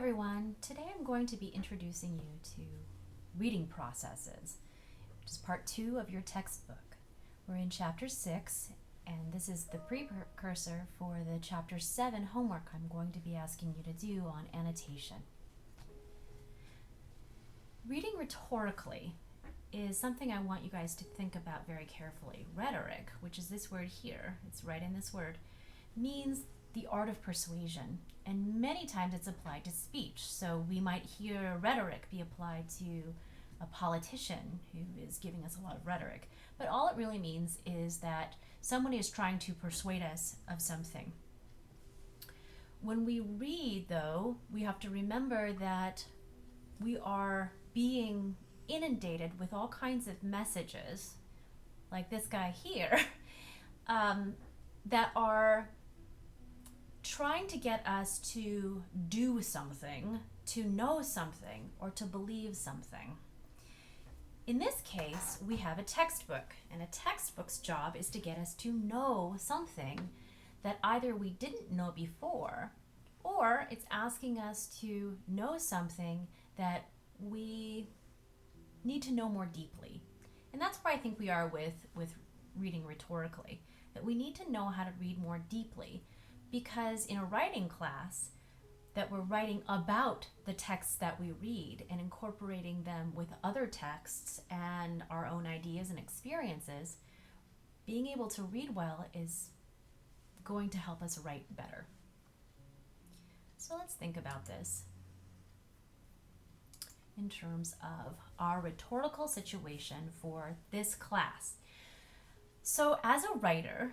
everyone. Today I'm going to be introducing you to reading processes, which is part 2 of your textbook. We're in chapter 6, and this is the precursor for the chapter 7 homework I'm going to be asking you to do on annotation. Reading rhetorically is something I want you guys to think about very carefully. Rhetoric, which is this word here, it's right in this word, means the art of persuasion, and many times it's applied to speech. So we might hear rhetoric be applied to a politician who is giving us a lot of rhetoric, but all it really means is that someone is trying to persuade us of something. When we read, though, we have to remember that we are being inundated with all kinds of messages, like this guy here, that are trying to get us to do something, to know something, or to believe something. In this case, we have a textbook, and a textbook's job is to get us to know something that either we didn't know before, or it's asking us to know something that we need to know more deeply. And that's where I think we are with reading rhetorically, that we need to know how to read more deeply. Because in a writing class that we're writing about the texts that we read and incorporating them with other texts and our own ideas and experiences, being able to read well is going to help us write better. So let's think about this in terms of our rhetorical situation for this class. So as a writer,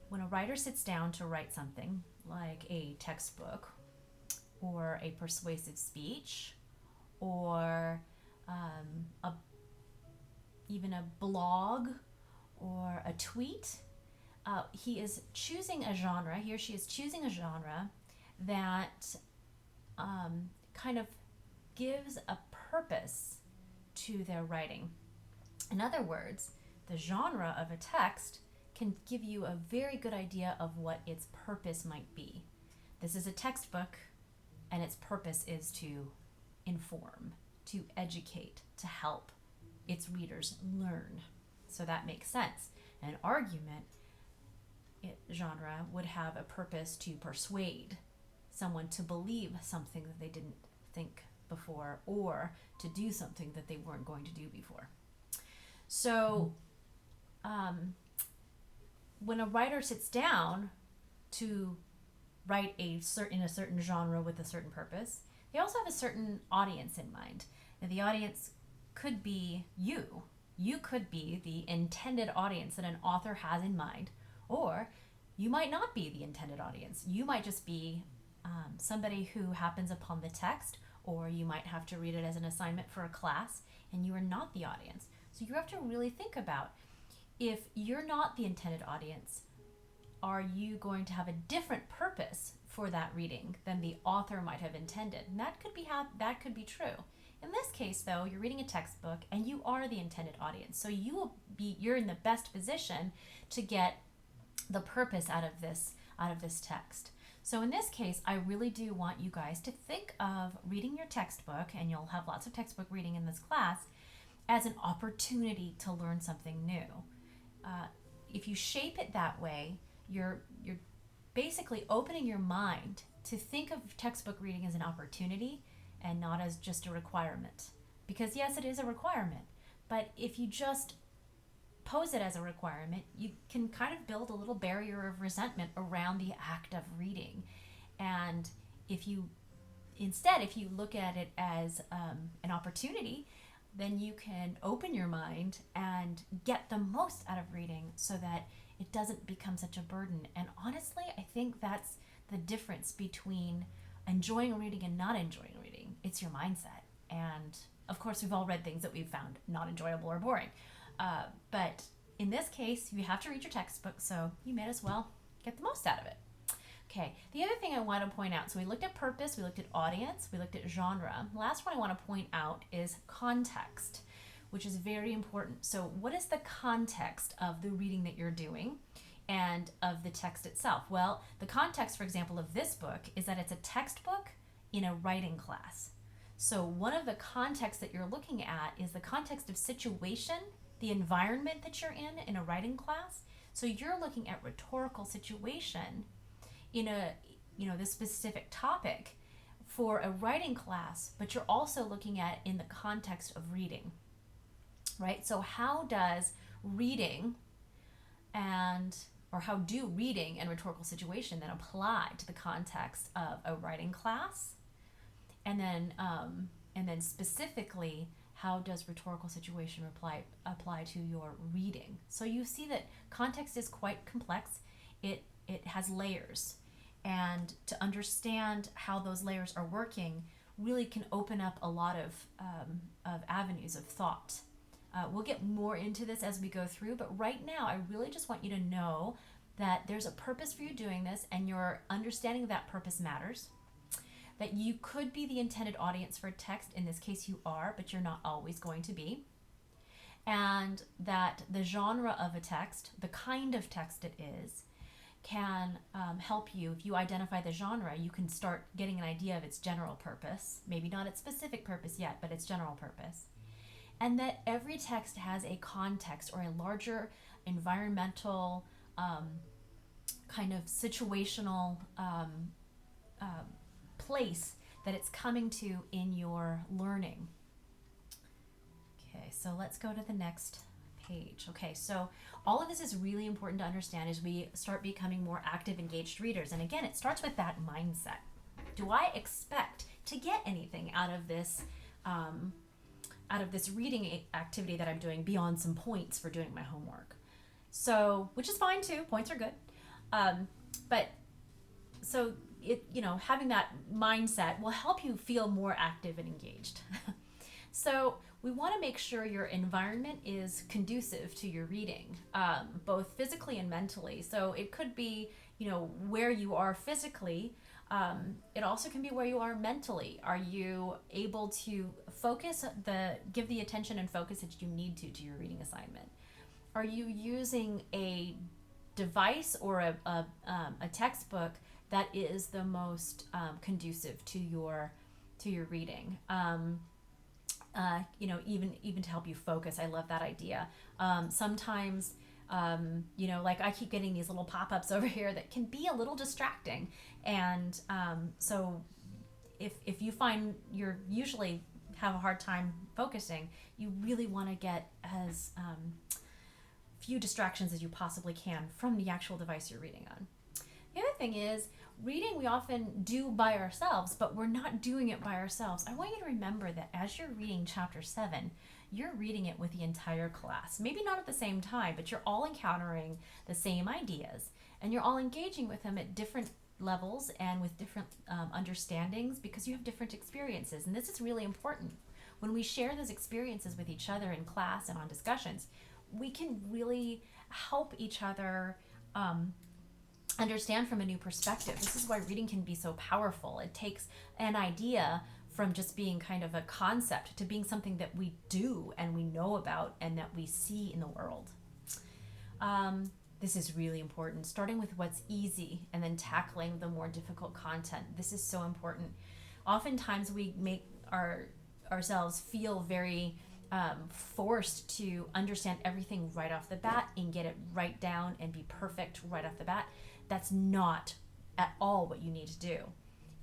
when a writer sits down to write something like a textbook or a persuasive speech or even a blog or a tweet, he is choosing a genre, he or she is choosing a genre that kind of gives a purpose to their writing. In other words, the genre of a text can give you a very good idea of what its purpose might be. This is a textbook, and its purpose is to inform, to educate, to help its readers learn. So that makes sense. An argument genre would have a purpose to persuade someone to believe something that they didn't think before, or to do something that they weren't going to do before. So, when a writer sits down to write in a certain genre with a certain purpose, they also have a certain audience in mind. And the audience could be you. You could be the intended audience that an author has in mind, or you might not be the intended audience. You might just be somebody who happens upon the text, or you might have to read it as an assignment for a class, and you are not the audience. So you have to really think about, if you're not the intended audience, are you going to have a different purpose for that reading than the author might have intended? And that could be true. In this case, though, you're reading a textbook and you are the intended audience. So you're in the best position to get the purpose out of this text. So in this case, I really do want you guys to think of reading your textbook, and you'll have lots of textbook reading in this class, as an opportunity to learn something new. If you shape it that way, you're basically opening your mind to think of textbook reading as an opportunity and not as just a requirement. Because yes, it is a requirement, but if you just pose it as a requirement, you can kind of build a little barrier of resentment around the act of reading. And if you look at it as an opportunity, then you can open your mind and get the most out of reading so that it doesn't become such a burden. And honestly, I think that's the difference between enjoying reading and not enjoying reading. It's your mindset. And of course, we've all read things that we've found not enjoyable or boring. But in this case, you have to read your textbook, so you may as well get the most out of it. Okay, the other thing I want to point out, so we looked at purpose, we looked at audience, we looked at genre. The last one I want to point out is context, which is very important. So what is the context of the reading that you're doing and of the text itself? Well, the context, for example, of this book is that it's a textbook in a writing class. So one of the contexts that you're looking at is the context of situation, the environment that you're in a writing class. So you're looking at rhetorical situation in a, this specific topic for a writing class, but you're also looking at in the context of reading, right? So how does reading and or how do reading and rhetorical situation then apply to the context of a writing class, and then specifically, how does rhetorical situation apply to your reading? So you see that context is quite complex. It has layers, and to understand how those layers are working really can open up a lot of avenues of thought. We'll get more into this as we go through, but right now I really just want you to know that there's a purpose for you doing this, and your understanding of that purpose matters. That you could be the intended audience for a text. In this case, you are, but you're not always going to be. And that the genre of a text, the kind of text it is, can help you. If you identify the genre, you can start getting an idea of its general purpose. Maybe not its specific purpose yet, but its general purpose. And that every text has a context or a larger environmental kind of situational place that it's coming to in your learning. Okay, so let's go to the next page. Okay, so all of this is really important to understand as we start becoming more active, engaged readers. And again, it starts with that mindset. Do I expect to get anything out of this reading activity that I'm doing beyond some points for doing my homework? So, which is fine too. Points are good. But so having that mindset will help you feel more active and engaged. So we want to make sure your environment is conducive to your reading, both physically and mentally. So it could be, where you are physically. It also can be where you are mentally. Are you able to give the attention and focus that you need to your reading assignment? Are you using a device or a textbook that is the most conducive to your reading? Even to help you focus. I love that idea. Sometimes, like I keep getting these little pop-ups over here that can be a little distracting. And so if you find you're usually have a hard time focusing, you really want to get as few distractions as you possibly can from the actual device you're reading on. The other thing is, reading we often do by ourselves, but we're not doing it by ourselves. I want you to remember that as you're reading chapter 7, you're reading it with the entire class. Maybe not at the same time, but you're all encountering the same ideas, and you're all engaging with them at different levels and with different understandings, because you have different experiences. And this is really important. When we share those experiences with each other in class and on discussions, we can really help each other understand from a new perspective. This is why reading can be so powerful. It takes an idea from just being kind of a concept to being something that we do and we know about and that we see in the world. This is really important, starting with what's easy and then tackling the more difficult content. This is so important. Oftentimes we make ourselves feel very forced to understand everything right off the bat and get it right down and be perfect right off the bat. That's not at all what you need to do.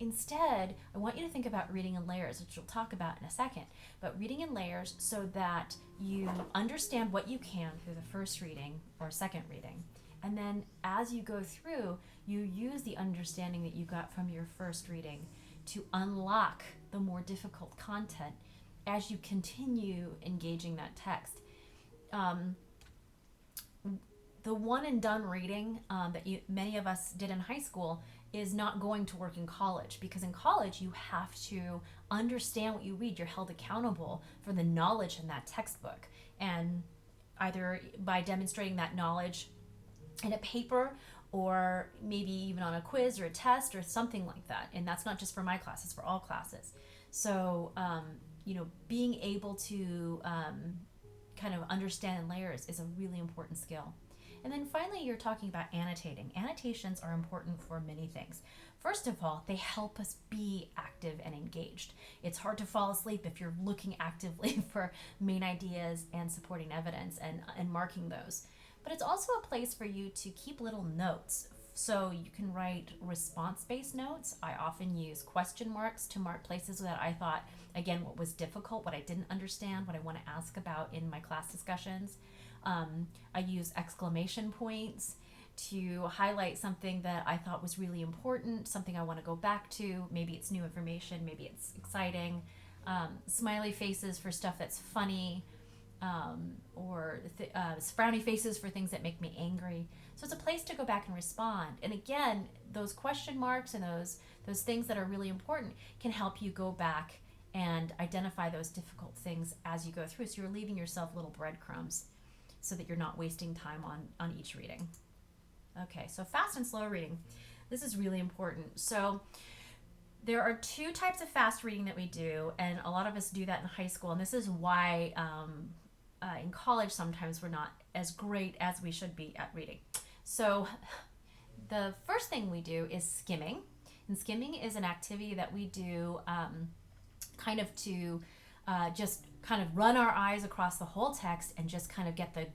Instead, I want you to think about reading in layers, which we'll talk about in a second, but reading in layers so that you understand what you can through the first reading or second reading. And then as you go through, you use the understanding that you got from your first reading to unlock the more difficult content as you continue engaging that text. The one and done reading that many of us did in high school is not going to work in college, because in college you have to understand what you read. You're held accountable for the knowledge in that textbook, and either by demonstrating that knowledge in a paper or maybe even on a quiz or a test or something like that. And that's not just for my classes, for all classes. So being able to kind of understand in layers is a really important skill. And then finally, you're talking about annotating. Annotations are important for many things. First of all, they help us be active and engaged. It's hard to fall asleep if you're looking actively for main ideas and supporting evidence and marking those. But it's also a place for you to keep little notes. So you can write response-based notes. I often use question marks to mark places that I thought, again, what was difficult, what I didn't understand, what I want to ask about in my class discussions. I use exclamation points to highlight something that I thought was really important, something I want to go back to. Maybe it's new information, maybe it's exciting. Smiley faces for stuff that's funny, or frowny faces for things that make me angry. So it's a place to go back and respond. And again, those question marks and those things that are really important can help you go back and identify those difficult things as you go through. So you're leaving yourself little breadcrumbs so that you're not wasting time on each reading. Okay, so fast and slow reading. This is really important. So there are two types of fast reading that we do, and a lot of us do that in high school. And this is why in college sometimes we're not as great as we should be at reading. So the first thing we do is skimming. And skimming is an activity that we do kind of to just kind of run our eyes across the whole text and just kind of get the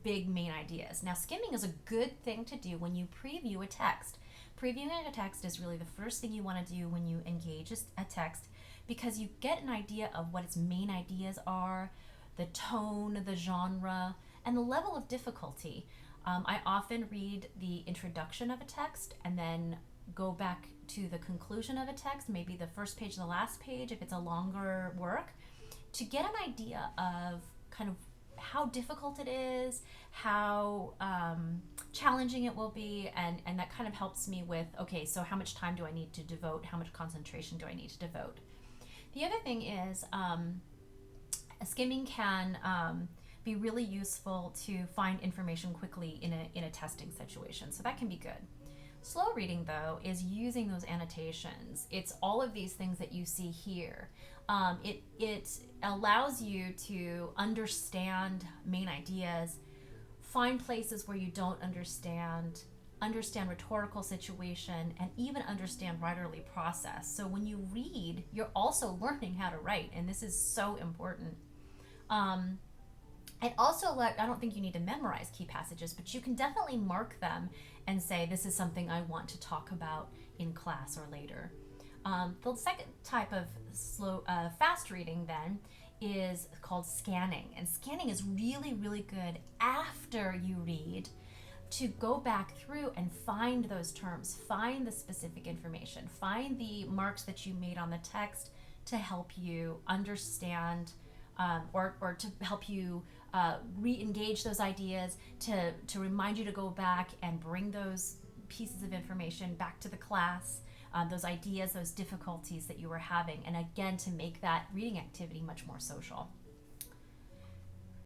big main ideas. Now, skimming is a good thing to do when you preview a text. Previewing a text is really the first thing you want to do when you engage a text, because you get an idea of what its main ideas are, the tone, the genre, and the level of difficulty. I often read the introduction of a text and then go back to the conclusion of a text, maybe the first page and the last page if it's a longer work, to get an idea of kind of how difficult it is, how challenging it will be, and that kind of helps me with, okay, so how much time do I need to devote? How much concentration do I need to devote? The other thing is skimming can be really useful to find information quickly in a testing situation, so that can be good. Slow reading, though, is using those annotations. It's all of these things that you see here. It allows you to understand main ideas, find places where you don't understand rhetorical situation, and even understand writerly process. So when you read, you're also learning how to write, and this is so important. And also, I don't think you need to memorize key passages, but you can definitely mark them and say, this is something I want to talk about in class or later. The second type of fast reading then is called scanning. And scanning is really, really good after you read to go back through and find those terms, find the specific information, find the marks that you made on the text to help you understand or to help you re-engage those ideas, to remind you to go back and bring those pieces of information back to the class, those ideas, those difficulties that you were having, and again, to make that reading activity much more social.